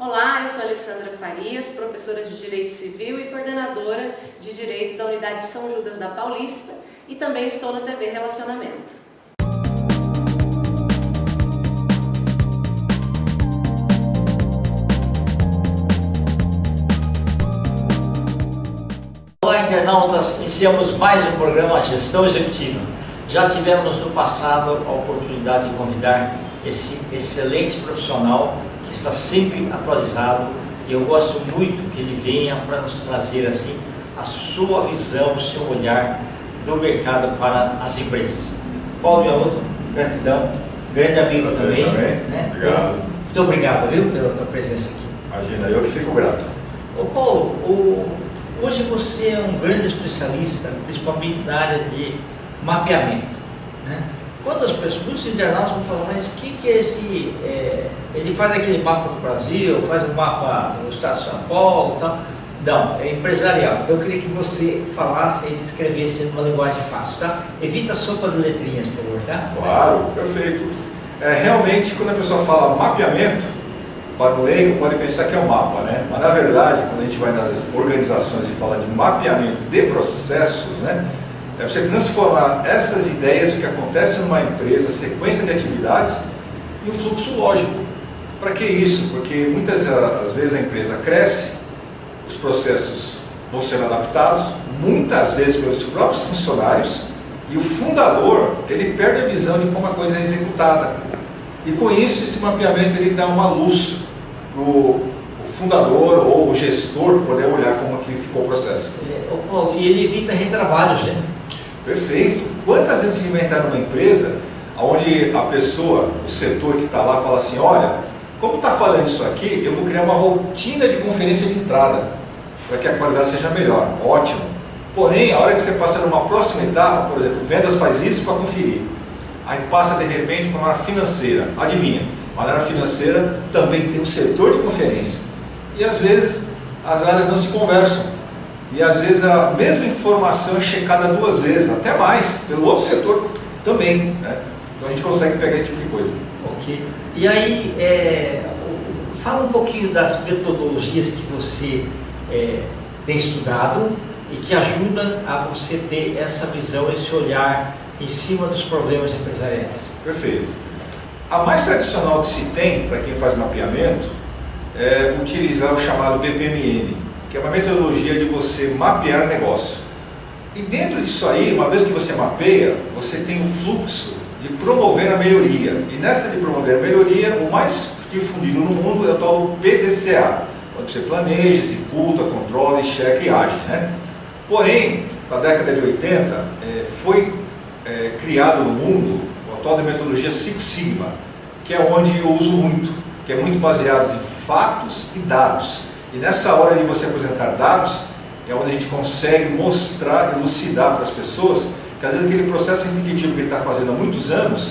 Olá, eu sou Alessandra Farias, professora de Direito Civil e coordenadora de Direito da Unidade São Judas da Paulista e também estou na TV Relacionamento. Olá, internautas, iniciamos mais um programa Gestão Executiva. Já tivemos no passado a oportunidade de convidar esse excelente profissional que está sempre atualizado e eu gosto muito que ele venha para nos trazer assim a sua visão, o seu olhar do mercado para as empresas. Paulo Miyamoto, gratidão, grande amigo também. Né? Obrigado. Muito obrigado, viu, pela tua presença aqui. Imagina, eu que fico grato. Ô Paulo, hoje você é um grande especialista, principalmente na área de mapeamento, né? Quando as pessoas, muitos internautas vão falar, mas o que é esse, ele faz aquele mapa do Brasil, faz um mapa do estado de São Paulo e tal. Não, é empresarial. Então eu queria que você falasse e descrevesse numa linguagem fácil, tá? Evita a sopa de letrinhas, por favor, tá? Claro, perfeito. Realmente, quando a pessoa fala mapeamento, para o leigo pode pensar que é um mapa, né? Mas na verdade, quando a gente vai nas organizações e fala de mapeamento de processos, né? É você transformar essas ideias, o que acontece numa empresa, sequência de atividades, em um fluxo lógico. Para que isso? Porque muitas vezes a empresa cresce, os processos vão sendo adaptados, muitas vezes pelos próprios funcionários, e o fundador, ele perde a visão de como a coisa é executada. E com isso, esse mapeamento ele dá uma luz para o fundador ou o gestor poder olhar como que ficou o processo. Paulo, e ele evita retrabalhos, né? Perfeito. Quantas vezes a gente vai entrar numa empresa onde a pessoa, o setor que está lá, fala assim, olha, como está falando isso aqui, eu vou criar uma rotina de conferência de entrada, para que a qualidade seja melhor. Ótimo. Porém, a hora que você passa numa próxima etapa, por exemplo, vendas faz isso para conferir. Aí passa de repente para uma área financeira. Adivinha? Na área financeira também tem um setor de conferência. E às vezes as áreas não se conversam. E às vezes a mesma informação é checada duas vezes, até mais, pelo outro setor também, né? Então a gente consegue pegar esse tipo de coisa. Ok. E aí, fala um pouquinho das metodologias que você tem estudado e que ajuda a você ter essa visão, esse olhar em cima dos problemas empresariais. Perfeito. A mais tradicional que se tem para quem faz mapeamento é utilizar o chamado BPMN, que é uma metodologia de você mapear negócio. E dentro disso aí, uma vez que você mapeia, você tem um fluxo de promover a melhoria. E nessa de promover a melhoria, o mais difundido no mundo é o tal do PDCA, onde você planeja, executa, controla, checa e age, né? Porém, na década de 80, foi criado no mundo a tal da metodologia Six Sigma, que é onde eu uso muito, que é muito baseado em fatos e dados. E nessa hora de você apresentar dados, é onde a gente consegue mostrar, elucidar para as pessoas que às vezes aquele processo repetitivo que ele está fazendo há muitos anos,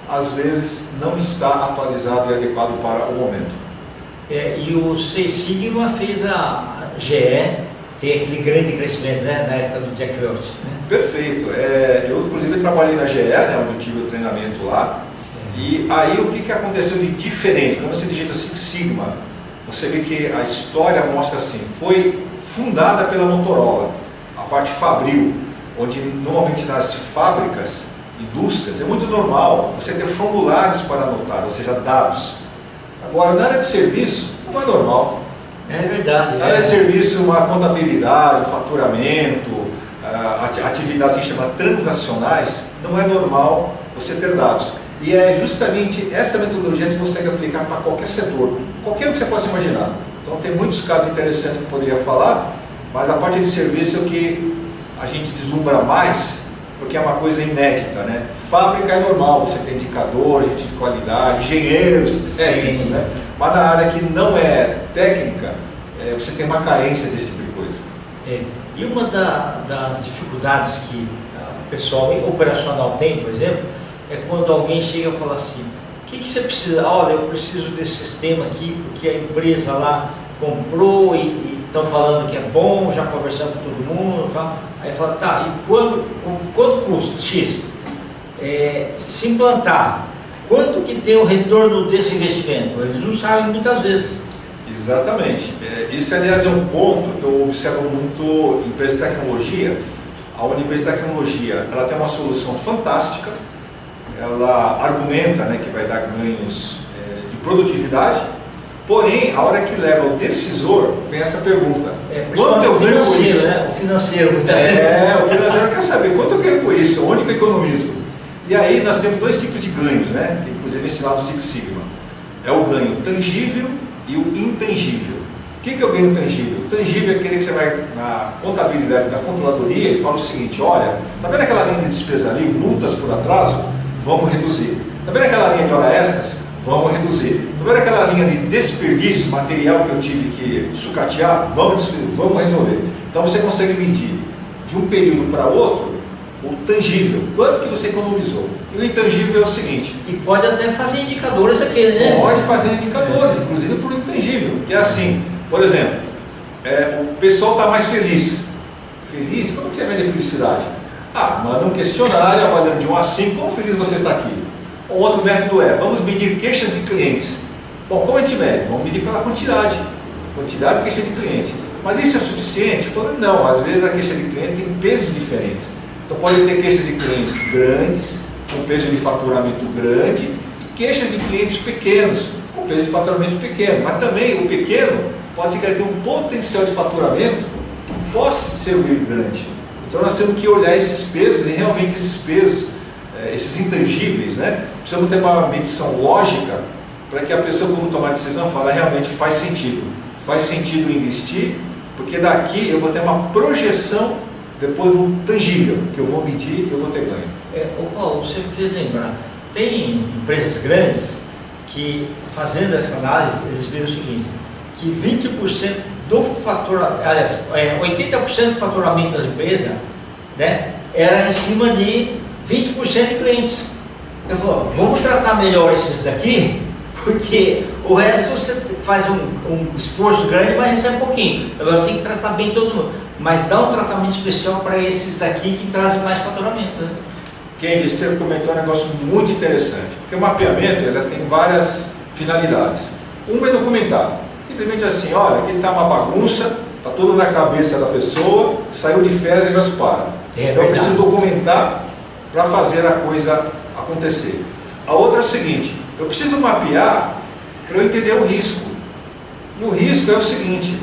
às vezes não está atualizado e adequado para o momento. E o Six Sigma fez a GE ter aquele grande crescimento, né, na época do Jack Welch, né? Perfeito. Eu inclusive trabalhei na GE, né, onde eu tive o treinamento lá. Sim. E aí o que aconteceu de diferente? Quando você digita Six Sigma, você vê que a história mostra assim, foi fundada pela Motorola, a parte fabril, onde normalmente nas fábricas, indústrias, é muito normal você ter formulários para anotar, ou seja, dados. Agora, na área de serviço, não é normal. É verdade. Na área de serviço, uma contabilidade, faturamento, atividades que a gente chama transacionais, não é normal você ter dados. E é justamente essa metodologia que você consegue aplicar para qualquer setor, qualquer um que você possa imaginar. Então tem muitos casos interessantes que eu poderia falar, mas a parte de serviço é o que a gente deslumbra mais, porque é uma coisa inédita, né? Fábrica é normal, você tem indicador, gente de qualidade, engenheiros técnicos, né? Mas na área que não é técnica, você tem uma carência desse tipo de coisa. E uma das dificuldades que o pessoal operacional tem, por exemplo, é quando alguém chega e fala assim, o que você precisa? Olha, eu preciso desse sistema aqui, porque a empresa lá comprou e estão falando que é bom, já conversando com todo mundo e tal. Aí fala, tá, e quanto custa? X. Se implantar, quanto que tem o retorno desse investimento? Eles não sabem muitas vezes. Exatamente. Isso, aliás, é um ponto que eu observo muito em empresas de tecnologia. A empresa de tecnologia, ela tem uma solução fantástica, ela argumenta, né, que vai dar ganhos de produtividade, porém, a hora que leva o decisor, vem essa pergunta: quanto eu ganho com isso? Né? O financeiro, muitas vezes. vezes. O financeiro quer saber quanto eu ganho com isso, onde que eu economizo. E aí nós temos dois tipos de ganhos, né, que inclusive ensinado no Six Sigma. É o ganho tangível e o intangível. O que é o ganho tangível? O tangível é aquele que você vai na contabilidade da controladoria e fala o seguinte: olha, tá vendo aquela linha de despesa ali, multas por atraso? Vamos reduzir. Tá vendo aquela linha de hora extras? Vamos reduzir. Tá vendo aquela linha de desperdício, material que eu tive que sucatear? Vamos resolver. Então você consegue medir de um período para outro o tangível, quanto que você economizou. E o intangível é o seguinte. E pode até fazer indicadores aqui, né? Pode fazer indicadores, inclusive por intangível, que é assim, por exemplo, o pessoal está mais feliz. Feliz? Como que você mede a felicidade? Manda um questionário avaliando de 1 a 5, quão feliz você está aqui. Um outro método vamos medir queixas de clientes. Bom, como a gente mede? Vamos medir pela quantidade de queixa de cliente. Mas isso é suficiente? Falando, não, às vezes a queixa de cliente tem pesos diferentes. Então pode ter queixas de clientes grandes, com peso de faturamento grande, e queixas de clientes pequenos, com peso de faturamento pequeno. Mas também o pequeno pode ser que ele tenha um potencial de faturamento que possa servir grande. Então nós temos que olhar esses pesos, e realmente esses pesos, esses intangíveis, né? Precisamos ter uma medição lógica para que a pessoa, quando tomar a decisão, fale, realmente faz sentido investir, porque daqui eu vou ter uma projeção depois no tangível, que eu vou medir e eu vou ter ganho. Paulo, você me fez lembrar, tem empresas grandes que, fazendo essa análise, eles viram o seguinte, que 20% do faturamento, aliás, 80% do faturamento das empresas, né, era em cima de 20% de clientes. Então falou, vamos tratar melhor esses daqui, porque o resto você faz um esforço grande, mas recebe um pouquinho. Agora tem que tratar bem todo mundo, mas dá um tratamento especial para esses daqui que trazem mais faturamento, né? Quem disse, você comentou um negócio muito interessante, porque o mapeamento ele tem várias finalidades. Uma é documentar, simplesmente assim, olha, aqui está uma bagunça, está tudo na cabeça da pessoa, saiu de férias e o negócio para. Então eu preciso documentar para fazer a coisa acontecer. A outra é o seguinte, eu preciso mapear para eu entender o risco. E o risco é o seguinte,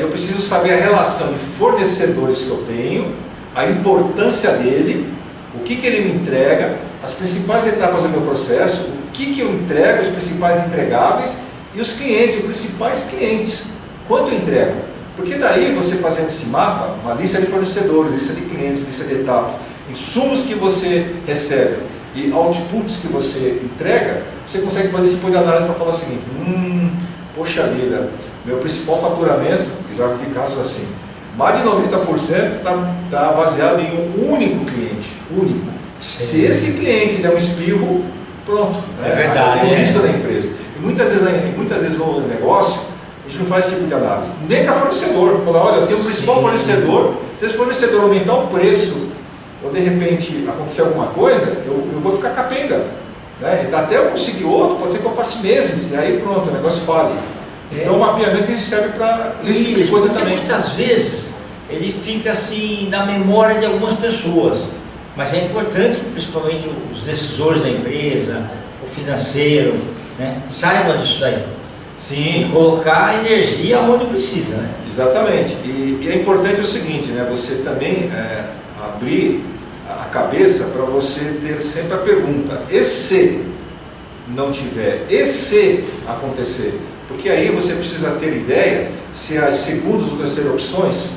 eu preciso saber a relação de fornecedores que eu tenho, a importância dele, o que ele me entrega, as principais etapas do meu processo, o que eu entrego, os principais entregáveis e os clientes, os principais clientes, quanto eu entrego. Porque daí você fazendo esse mapa, uma lista de fornecedores, lista de clientes, lista de etapas, insumos que você recebe e outputs que você entrega, você consegue fazer esse tipo de análise para falar o seguinte, poxa vida, meu principal faturamento, já vi casos assim, mais de 90% está baseado em um único cliente, único. Sim. Se esse cliente der um espirro, pronto, né? É verdade, tem um risco da empresa. E muitas vezes no negócio, a gente não faz esse tipo de análise, nem para fornecedor, falar, olha, eu tenho um principal fornecedor, se esse fornecedor aumentar o preço, ou de repente acontecer alguma coisa, eu vou ficar capenga. Né? Até eu conseguir outro, pode ser que eu passe meses, e aí pronto, o negócio fale. Então o mapeamento ele serve para esse tipo de coisa também. Muitas vezes ele fica assim na memória de algumas pessoas, mas é importante que principalmente os decisores da empresa, o financeiro, né, saibam disso daí. Sim. E colocar energia onde precisa. Né? Exatamente. E é importante o seguinte, né, você também abrir a cabeça para você ter sempre a pergunta, e se não tiver, e se acontecer? Porque aí você precisa ter ideia se as segundas ou terceiras opções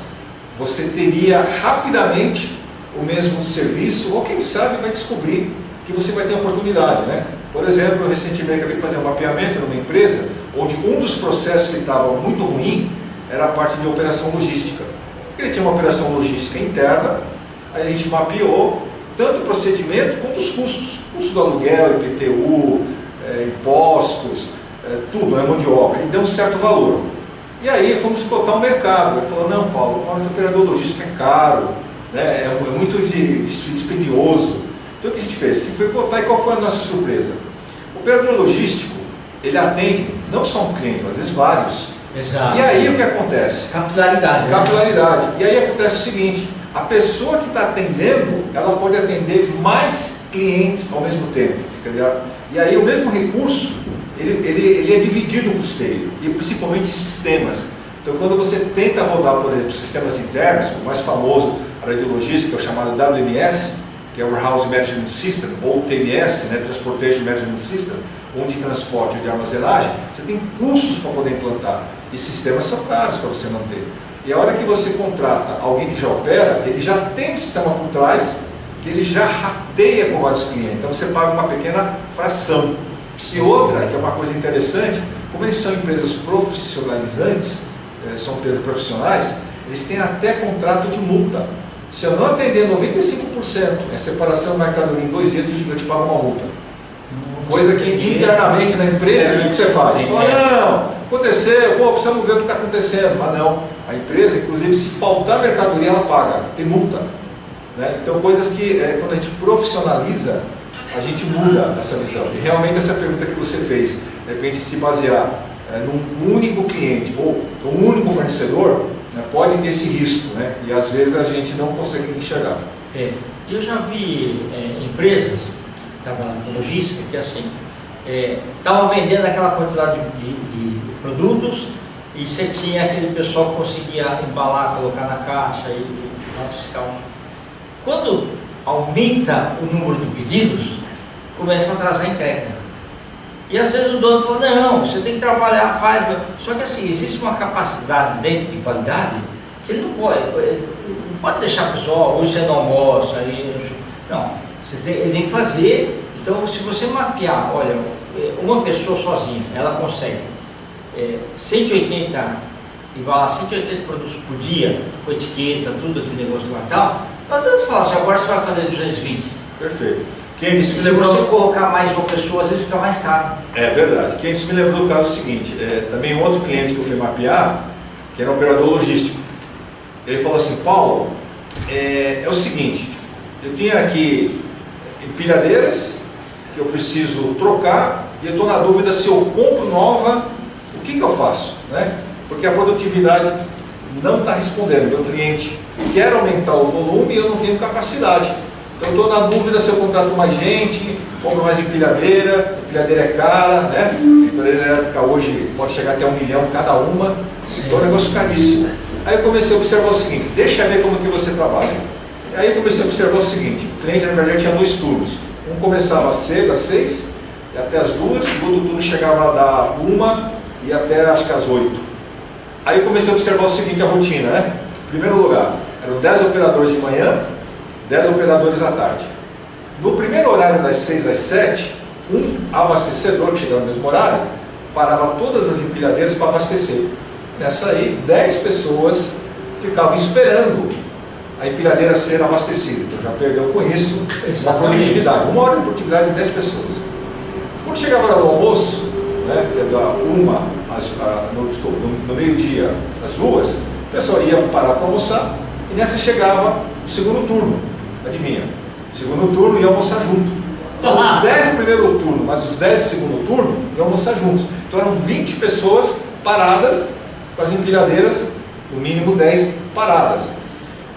você teria rapidamente o mesmo serviço, ou quem sabe vai descobrir que você vai ter oportunidade, né? Por exemplo, eu recentemente acabei de fazer um mapeamento numa empresa onde um dos processos que estava muito ruim era a parte de operação logística. Ele tinha uma operação logística interna, aí a gente mapeou tanto o procedimento quanto os custos. Custo do aluguel, IPTU, impostos, tudo, mão de obra, e deu um certo valor. E aí fomos cotar o mercado. Ele falou, não, Paulo, mas o operador logístico é caro, né? É muito dispendioso. Então o que a gente fez? A gente foi cotar, e qual foi a nossa surpresa? O operador logístico, ele atende não só um cliente, mas às vezes vários. Exato. E aí o que acontece? Capilaridade. Capilaridade. E aí acontece o seguinte, a pessoa que está atendendo, ela pode atender mais clientes ao mesmo tempo. Quer dizer, e aí o mesmo recurso, ele é dividido no custeio, e principalmente sistemas. Então quando você tenta rodar, por exemplo, sistemas internos, o mais famoso, a área de logística, é o chamado WMS, que é o Warehouse Management System, ou TMS, né, Transportation Management System, onde transporte e de armazenagem, você tem custos para poder implantar. E sistemas são caros para você manter. E a hora que você contrata alguém que já opera, ele já tem um sistema por trás, que ele já rateia com vários clientes. Então você paga uma pequena fração. E outra, que é uma coisa interessante, como eles são empresas profissionalizantes, são empresas profissionais, eles têm até contrato de multa. Se eu não atender 95%, é separação da mercadoria em 2 dias, eu te pago uma multa. Coisa que internamente na empresa, o que você faz? Você fala, não, aconteceu, pô, precisamos ver o que está acontecendo. Mas não, a empresa, inclusive, se faltar mercadoria, ela paga, tem multa. Né? Então, coisas que, quando a gente profissionaliza, a gente muda essa visão. E realmente essa pergunta que você fez, de repente se basear num único cliente ou num único fornecedor, né, pode ter esse risco, né? E às vezes a gente não consegue enxergar. Eu já vi empresas que trabalham com logística que assim, estavam vendendo aquela quantidade de produtos e você tinha aquele pessoal que conseguia embalar, colocar na caixa e nota fiscal. Quando aumenta o número de pedidos, começa a atrasar a entrega. E às vezes o dono fala, não, você tem que trabalhar, faz. Só que assim, existe uma capacidade dentro de qualidade que ele não pode deixar pessoal, hoje você não almoça, não, ele tem que fazer. Então se você mapear, olha, uma pessoa sozinha, ela consegue 180, embalar 180 produtos por dia, com etiqueta, tudo aquele negócio lá e tal, não adianta falar assim, agora você vai fazer 220. Perfeito. Quem disse que se você colocar mais uma pessoa, às vezes fica mais caro. É verdade. Quem disse me lembrou do caso seguinte, também um outro cliente que eu fui mapear, que era um operador logístico. Ele falou assim, Paulo, é o seguinte, eu tinha aqui empilhadeiras que eu preciso trocar e eu estou na dúvida se eu compro nova, o que eu faço? Né? Porque a produtividade não está respondendo. Meu cliente quer aumentar o volume e eu não tenho capacidade. Então eu estou na dúvida se eu contrato mais gente, compro mais empilhadeira é cara, né? Empilhadeira elétrica hoje pode chegar até 1 milhão cada uma, então é um negócio caríssimo. Aí eu comecei a observar o seguinte, deixa eu ver como que você trabalha. Aí eu comecei a observar o seguinte, o cliente na verdade tinha 2 turnos, um começava cedo, às 6 e até às 2, o segundo turno chegava a dar 1 e até acho que às 8. Aí eu comecei a observar o seguinte, a rotina, né? Em primeiro lugar, eram 10 operadores de manhã, 10 operadores à tarde. No primeiro horário das 6 às 7, um abastecedor que chegava no mesmo horário, parava todas as empilhadeiras para abastecer. Nessa aí, 10 pessoas ficavam esperando a empilhadeira ser abastecida. Então já perdeu com isso a produtividade. 1 hora de produtividade de 10 pessoas. Quando chegava a hora do almoço, né, que é da 1 no meio-dia às 2, o pessoal ia parar para almoçar e nessa chegava o segundo turno. Adivinha? Segundo turno ia almoçar junto. Então, os 10 do primeiro turno, mas os 10 do segundo turno iam almoçar juntos. Então eram 20 pessoas paradas com as empilhadeiras, no mínimo 10 paradas.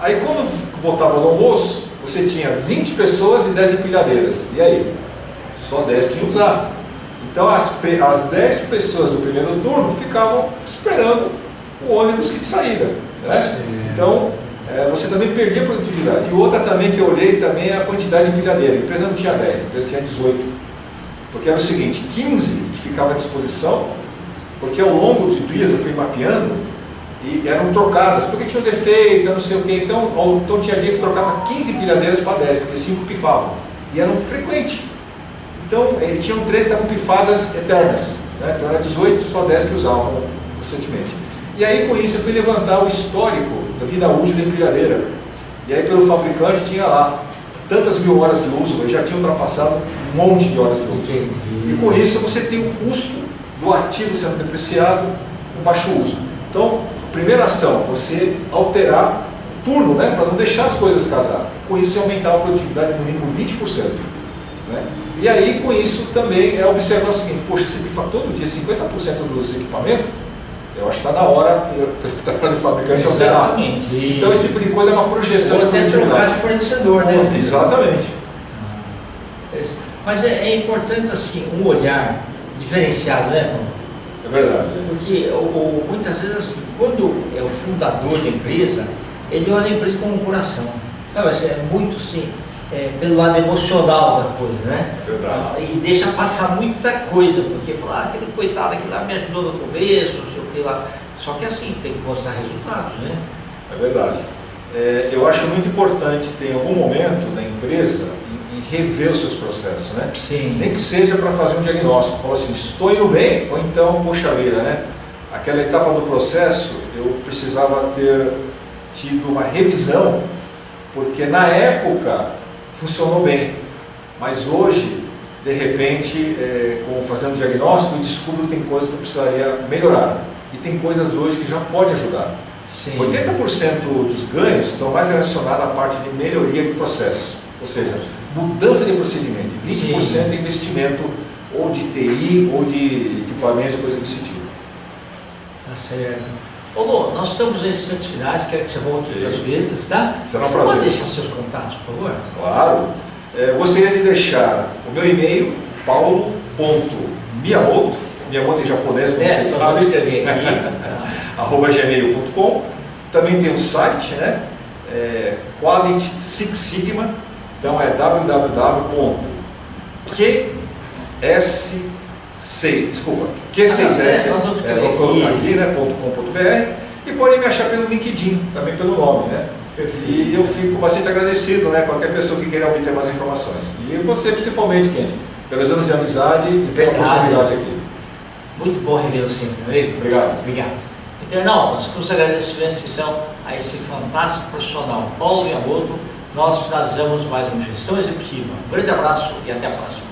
Aí quando voltava do almoço, você tinha 20 pessoas e 10 empilhadeiras. E aí? Só 10 que iam usar. Então as 10 pessoas do primeiro turno ficavam esperando o ônibus que de saída. Né? Então você também perdia a produtividade. E outra também que eu olhei também é a quantidade de empilhadeira. A empresa não tinha 10, a empresa tinha 18. Porque era o seguinte, 15 que ficava à disposição, porque ao longo dos dias eu fui mapeando e eram trocadas, porque tinha um defeito, eu não sei o que. Então tinha dia que trocava 15 empilhadeiras para 10, porque 5 pifavam. E eram frequentes. Então ele tinha um trem que estavam pifadas eternas. Né? Então era 18, só 10 que usavam constantemente. E aí com isso eu fui levantar o histórico da vida útil da empilhadeira. E aí pelo fabricante tinha lá tantas mil horas de uso, eu já tinha ultrapassado um monte de horas de uso. E com isso você tem o custo do ativo sendo depreciado com baixo uso. Então, primeira ação, você alterar o turno, né, para não deixar as coisas casar. Com isso você aumentar a produtividade no mínimo 20%. Né? E aí, com isso, também é observar o seguinte, poxa, se pifa todo dia 50% dos equipamentos, eu acho que está na hora do fabricante alternar. Então, esse tipo de coisa é uma projeção de produtividade. De fornecedor, né? Exatamente. Mas é importante, assim, um olhar diferenciado, né, Paulo? É verdade. Porque muitas vezes, assim, quando é o fundador da empresa, ele olha a empresa como um coração. Não, mas é muito, sim, pelo lado emocional da coisa, né? Verdade. E deixa passar muita coisa, porque fala, aquele coitado aqui lá me ajudou no começo, não sei o que lá. Só que assim, tem que mostrar resultados, né? É verdade. Eu acho muito importante ter em algum momento na empresa e rever os seus processos, né? Sim. Nem que seja para fazer um diagnóstico, falar assim, estou indo bem, ou então, poxa vida, né? Aquela etapa do processo, eu precisava ter tido uma revisão, porque na época funcionou bem, mas hoje, de repente, como fazendo diagnóstico, eu descubro que tem coisas que eu precisaria melhorar. E tem coisas hoje que já podem ajudar. Sim. 80% dos ganhos estão mais relacionados à parte de melhoria de processo, ou seja, mudança de procedimento, 20% de investimento ou de TI ou de equipamentos, coisa desse tipo. Tá certo. Ô, Lô, nós estamos em instantes finais, quero que você volte outras vezes, tá? Será um você prazer. Pode deixar seus contatos, por favor? Claro. Gostaria de deixar o meu e-mail, paulo.miyamoto, Miyamoto em japonês, como vocês sabem, escrever aqui. @gmail.com. Também tem um site, né? Quality Six Sigma, então é q6s.com.br, e podem me achar pelo LinkedIn, também pelo nome, né? E eu fico bastante agradecido, né? Qualquer pessoa que queira obter mais informações. E você principalmente, Kendi, pelos anos de amizade e pela oportunidade aqui. Muito bom revê-lo sempre, meu amigo. Obrigado. Obrigado. Internautas, com os agradecimentos então a esse fantástico profissional Paulo Miyamoto, nós finalizamos mais uma Gestão Executiva. Um grande abraço e até a próxima.